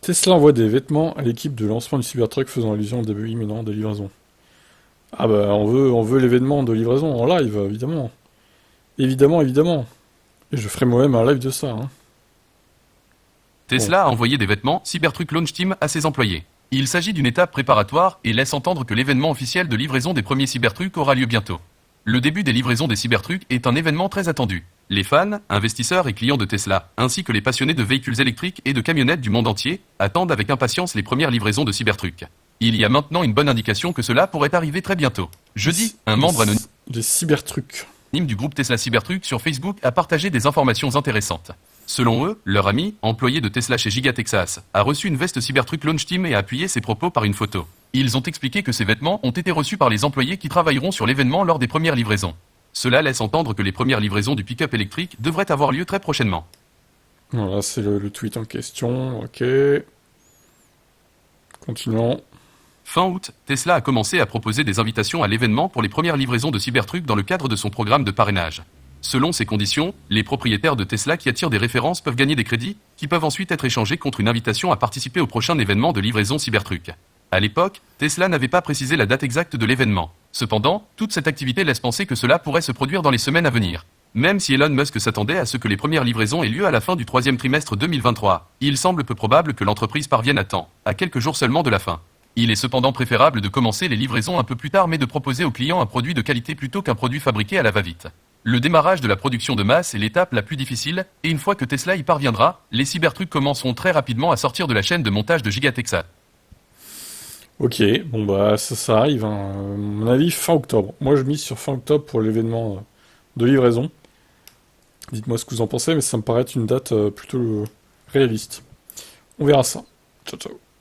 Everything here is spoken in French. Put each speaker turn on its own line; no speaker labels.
Tesla envoie des vêtements à l'équipe de lancement du Cybertruck faisant allusion au début imminent des livraisons. Ah bah on veut l'événement de livraison en live, évidemment. Évidemment, évidemment. Et je ferai moi-même un live de ça, hein. Bon.
Tesla a envoyé des vêtements Cybertruck Launch Team à ses employés. Il s'agit d'une étape préparatoire et laisse entendre que l'événement officiel de livraison des premiers Cybertruck aura lieu bientôt. Le début des livraisons des Cybertruck est un événement très attendu. Les fans, investisseurs et clients de Tesla, ainsi que les passionnés de véhicules électriques et de camionnettes du monde entier, attendent avec impatience les premières livraisons de Cybertruck. Il y a maintenant une bonne indication que cela pourrait arriver très bientôt. Jeudi, un membre anonyme
Les Cybertruck.
du groupe Tesla Cybertruck sur Facebook a partagé des informations intéressantes. Selon eux, leur ami, employé de Tesla chez Giga Texas, a reçu une veste Cybertruck Launch Team et a appuyé ses propos par une photo. Ils ont expliqué que ces vêtements ont été reçus par les employés qui travailleront sur l'événement lors des premières livraisons. Cela laisse entendre que les premières livraisons du pick-up électrique devraient avoir lieu très prochainement.
Voilà, c'est le tweet en question. Ok. Continuons.
Fin août, Tesla a commencé à proposer des invitations à l'événement pour les premières livraisons de Cybertruck dans le cadre de son programme de parrainage. Selon ces conditions, les propriétaires de Tesla qui attirent des références peuvent gagner des crédits, qui peuvent ensuite être échangés contre une invitation à participer au prochain événement de livraison Cybertruck. À l'époque, Tesla n'avait pas précisé la date exacte de l'événement. Cependant, toute cette activité laisse penser que cela pourrait se produire dans les semaines à venir. Même si Elon Musk s'attendait à ce que les premières livraisons aient lieu à la fin du troisième trimestre 2023, il semble peu probable que l'entreprise parvienne à temps, à quelques jours seulement de la fin. Il est cependant préférable de commencer les livraisons un peu plus tard mais de proposer aux clients un produit de qualité plutôt qu'un produit fabriqué à la va-vite. Le démarrage de la production de masse est l'étape la plus difficile, et une fois que Tesla y parviendra, les Cybertruck commenceront très rapidement à sortir de la chaîne de montage de Giga Texas.
Ok, bon bah ça arrive, hein. À mon avis, fin octobre. Moi je mise sur fin octobre pour l'événement de livraison. Dites-moi ce que vous en pensez, mais ça me paraît être une date plutôt réaliste. On verra ça. Ciao ciao.